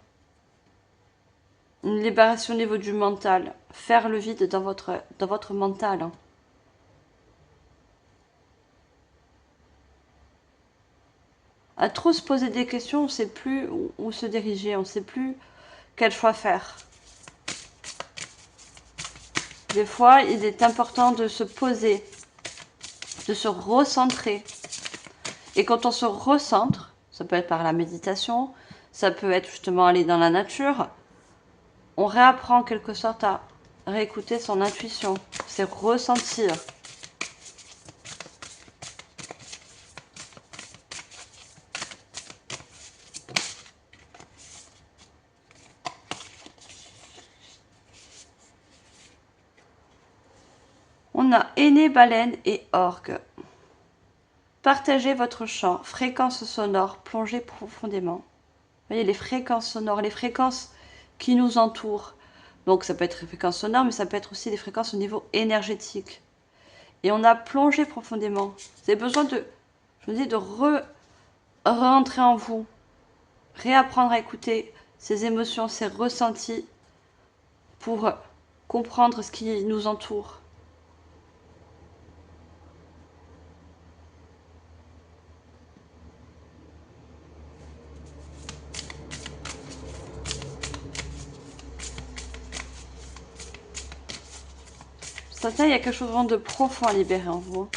Une libération au niveau du mental. Faire le vide dans votre mental. Hein. À trop se poser des questions, on ne sait plus où se diriger, on ne sait plus quel choix faire. Des fois, il est important de se poser, de se recentrer. Et quand on se recentre, ça peut être par la méditation, ça peut être justement aller dans la nature, on réapprend en quelque sorte à réécouter son intuition, c'est ressentir. On a aîné, baleine et orgue. Partagez votre champ, fréquences sonores, plongez profondément. Vous voyez les fréquences sonores, les fréquences qui nous entourent. Donc ça peut être les fréquences sonores, mais ça peut être aussi des fréquences au niveau énergétique. Et on a plongé profondément. Vous avez besoin de, je me dis, de rentrer en vous, réapprendre à écouter ces émotions, ces ressentis pour comprendre ce qui nous entoure. Ça, il y a quelque chose vraiment de profond à libérer en vous.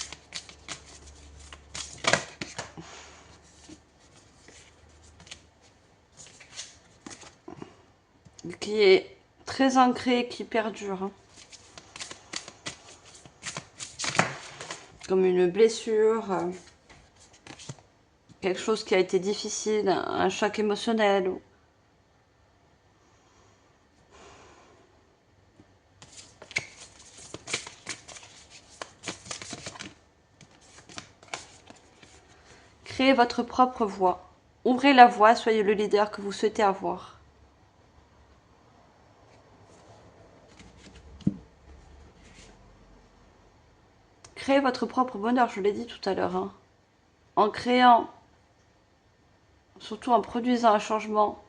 Qui est très ancré, qui perdure. Hein. Comme une blessure, quelque chose qui a été difficile, un choc émotionnel. Créez votre propre voix. Ouvrez la voie, soyez le leader que vous souhaitez avoir. Créez votre propre bonheur, je l'ai dit tout à l'heure. Hein. En créant, surtout en produisant un changement,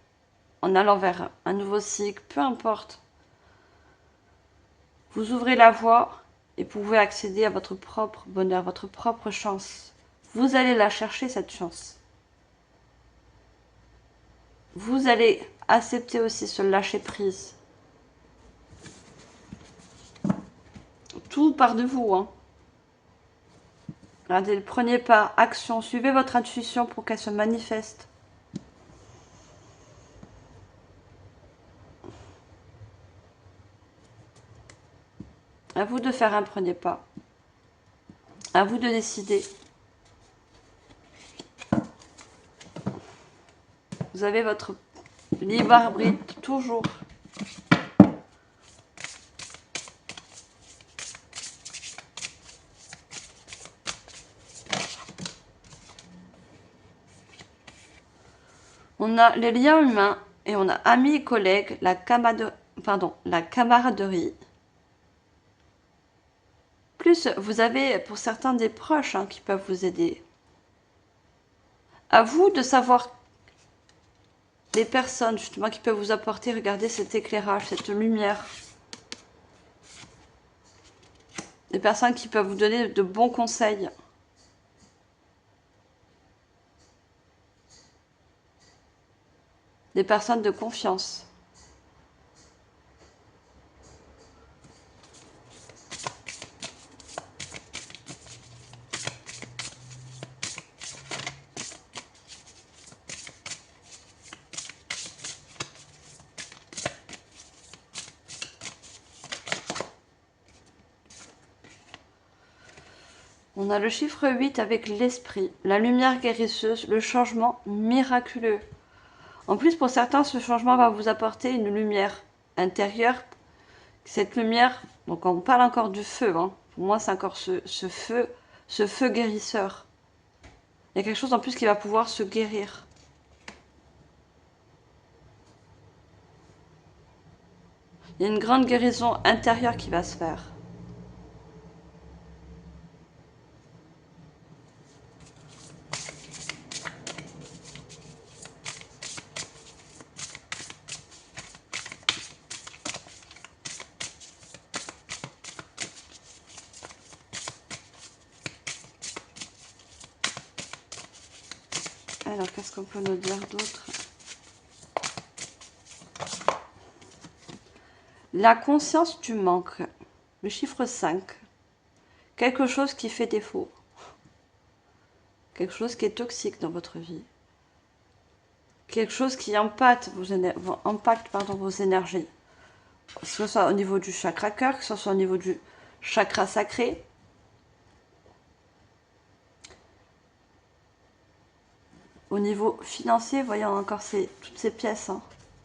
en allant vers un nouveau cycle, peu importe. Vous ouvrez la voie et pouvez accéder à votre propre bonheur, votre propre chance. Vous allez la chercher, cette chance. Vous allez accepter aussi ce lâcher prise. Tout part de vous. Hein. Regardez, le premier pas, action. Suivez votre intuition pour qu'elle se manifeste. À vous de faire un premier pas. À vous de décider. Vous avez votre libre arbitre toujours. On a les liens humains et on a amis et collègues, la camaraderie. Plus, vous avez pour certains des proches hein, qui peuvent vous aider. À vous de savoir les personnes justement qui peuvent vous apporter, regardez cet éclairage, cette lumière. Des personnes qui peuvent vous donner de bons conseils. Des personnes de confiance. On a le chiffre 8 avec l'esprit, la lumière guérisseuse, le changement miraculeux. En plus, pour certains, ce changement va vous apporter une lumière intérieure. Cette lumière, donc on parle encore du feu, hein. Pour moi c'est encore ce feu guérisseur. Il y a quelque chose en plus qui va pouvoir se guérir. Il y a une grande guérison intérieure qui va se faire. Alors, qu'est-ce qu'on peut nous dire d'autre? La conscience du manque. Le chiffre 5. Quelque chose qui fait défaut. Quelque chose qui est toxique dans votre vie. Quelque chose qui impacte vos énergies. Que ce soit au niveau du chakra cœur, que ce soit au niveau du chakra sacré. Au niveau financier, voyons encore toutes ces pièces. Hein.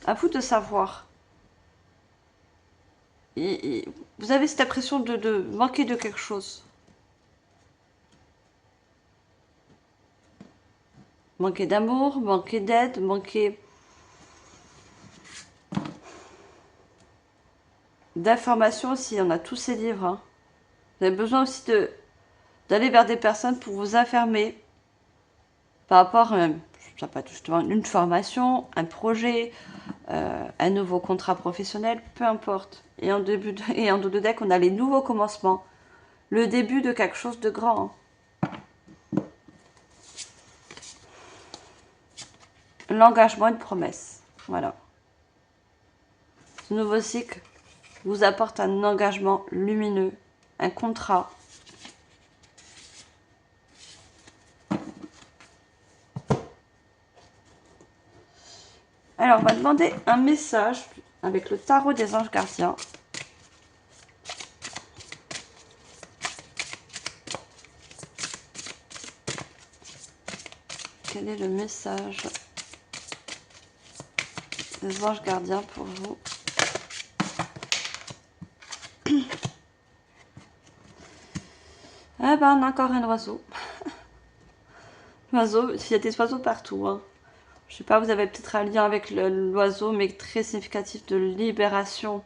À vous de savoir. Et vous avez cette impression de manquer de quelque chose. Manquer d'amour, manquer d'aide, manquer d'informations aussi. On a tous ces livres. Hein. Vous avez besoin aussi d'aller vers des personnes pour vous informer par rapport à ça peut être justement une formation, un projet, un nouveau contrat professionnel, peu importe. Et en dos de deck, on a les nouveaux commencements, le début de quelque chose de grand. L'engagement, une promesse. Voilà. Ce nouveau cycle vous apporte un engagement lumineux, un contrat. Alors, on va demander un message avec le tarot des anges gardiens. Quel est le message des anges gardiens pour vous? Ah ben, on a encore un oiseau. L'oiseau, il y a des oiseaux partout. Hein. Je sais pas, vous avez peut-être un lien avec l'oiseau, mais très significatif de libération.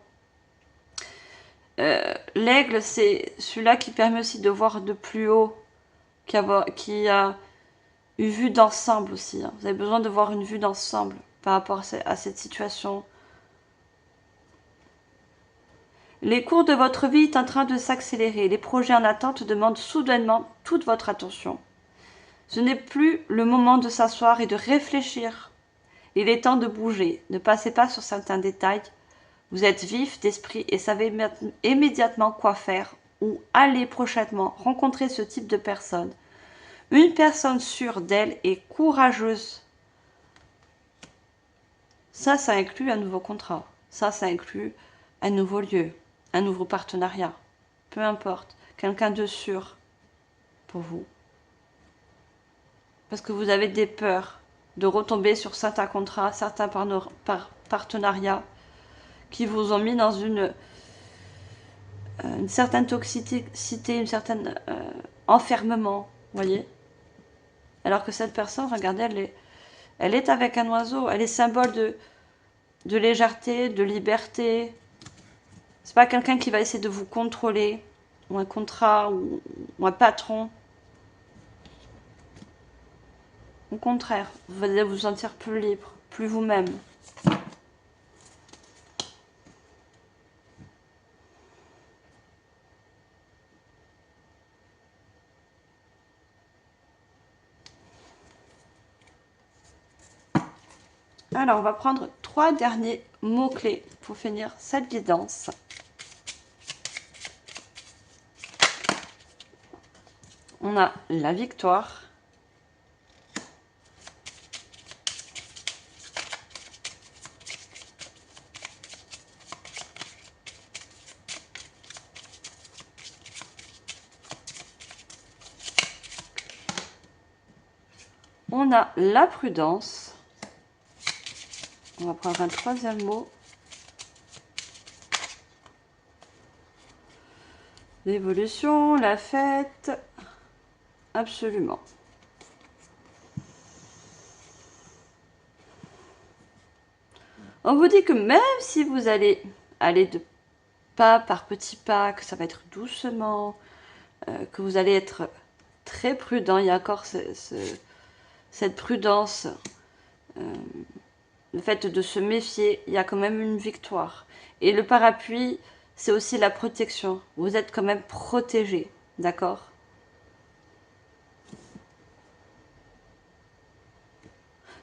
L'aigle, c'est celui-là qui permet aussi de voir de plus haut, qui a une vue d'ensemble aussi. Hein. Vous avez besoin de voir une vue d'ensemble par rapport à cette situation. Les cours de votre vie sont en train de s'accélérer. Les projets en attente demandent soudainement toute votre attention. Ce n'est plus le moment de s'asseoir et de réfléchir. Il est temps de bouger. Ne passez pas sur certains détails. Vous êtes vif d'esprit et savez immédiatement quoi faire ou aller prochainement rencontrer ce type de personne. Une personne sûre d'elle et courageuse. Ça inclut un nouveau contrat. Ça inclut un nouveau lieu, un nouveau partenariat. Peu importe. Quelqu'un de sûr pour vous. Parce que vous avez des peurs de retomber sur certains contrats, certains partenariats qui vous ont mis dans une certaine toxicité, une certaine enfermement, voyez. Alors que cette personne, regardez, elle est avec un oiseau, elle est symbole de légèreté, de liberté. C'est pas quelqu'un qui va essayer de vous contrôler, ou un contrat, ou un patron. Au contraire, vous allez vous sentir plus libre, plus vous-même. Alors, on va prendre 3 derniers mots-clés pour finir cette guidance. On a la victoire. On a la prudence. On va prendre un troisième mot. L'évolution, la fête. Absolument. On vous dit que même si vous allez aller de pas par petits pas, que ça va être doucement, que vous allez être très prudent, il y a encore cette prudence, le fait de se méfier, il y a quand même une victoire. Et le parapluie, c'est aussi la protection. Vous êtes quand même protégé, d'accord?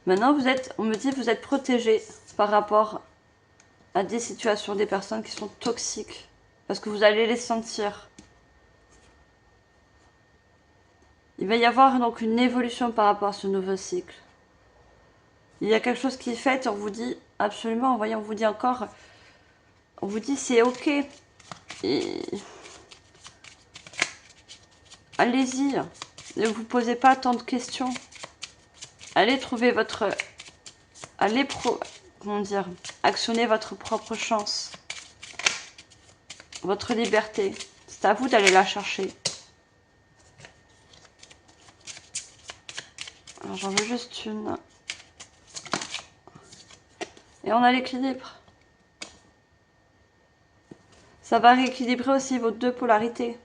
Maintenant, on me dit, vous êtes protégé par rapport à des situations, des personnes qui sont toxiques. Parce que vous allez les sentir. Il va y avoir donc une évolution par rapport à ce nouveau cycle. Il y a quelque chose qui est fait, on vous dit absolument, vous voyez, on vous dit encore, on vous dit c'est ok. Allez-y, ne vous posez pas tant de questions. Allez trouver votre... comment dire, actionnez votre propre chance. Votre liberté. C'est à vous d'aller la chercher. Alors j'en veux juste une. Et on a l'équilibre. Ça va rééquilibrer aussi vos deux polarités.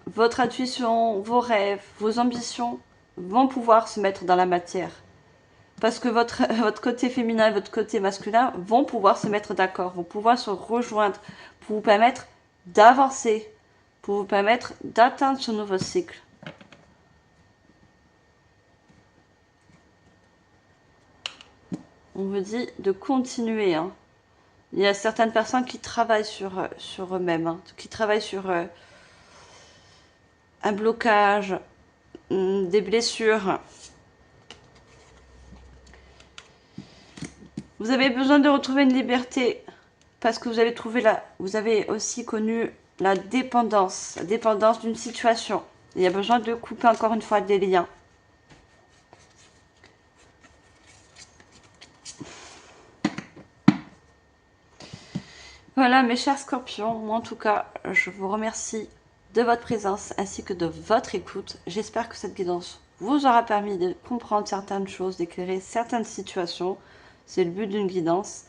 Votre intuition, vos rêves, vos ambitions vont pouvoir se mettre dans la matière. Parce que votre côté féminin et votre côté masculin vont pouvoir se mettre d'accord, vont pouvoir se rejoindre pour vous permettre d'avancer, pour vous permettre d'atteindre ce nouveau cycle. On vous dit de continuer. Hein. Il y a certaines personnes qui travaillent sur eux-mêmes, hein, qui travaillent sur un blocage, des blessures. Vous avez besoin de retrouver une liberté parce que vous avez aussi connu la dépendance d'une situation. Il y a besoin de couper encore une fois des liens. Voilà mes chers scorpions, moi en tout cas je vous remercie de votre présence ainsi que de votre écoute. J'espère que cette guidance vous aura permis de comprendre certaines choses, d'éclairer certaines situations. C'est le but d'une guidance.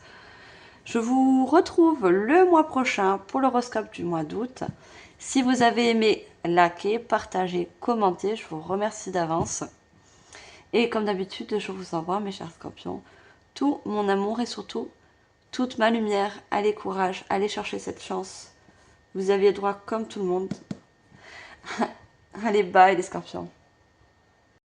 Je vous retrouve le mois prochain pour l'horoscope du mois d'août. Si vous avez aimé, likez, partagez, commentez. Je vous remercie d'avance. Et comme d'habitude, je vous envoie, mes chers scorpions, tout mon amour et surtout toute ma lumière. Allez, courage, allez chercher cette chance. Vous aviez droit comme tout le monde. Allez, bye les scorpions.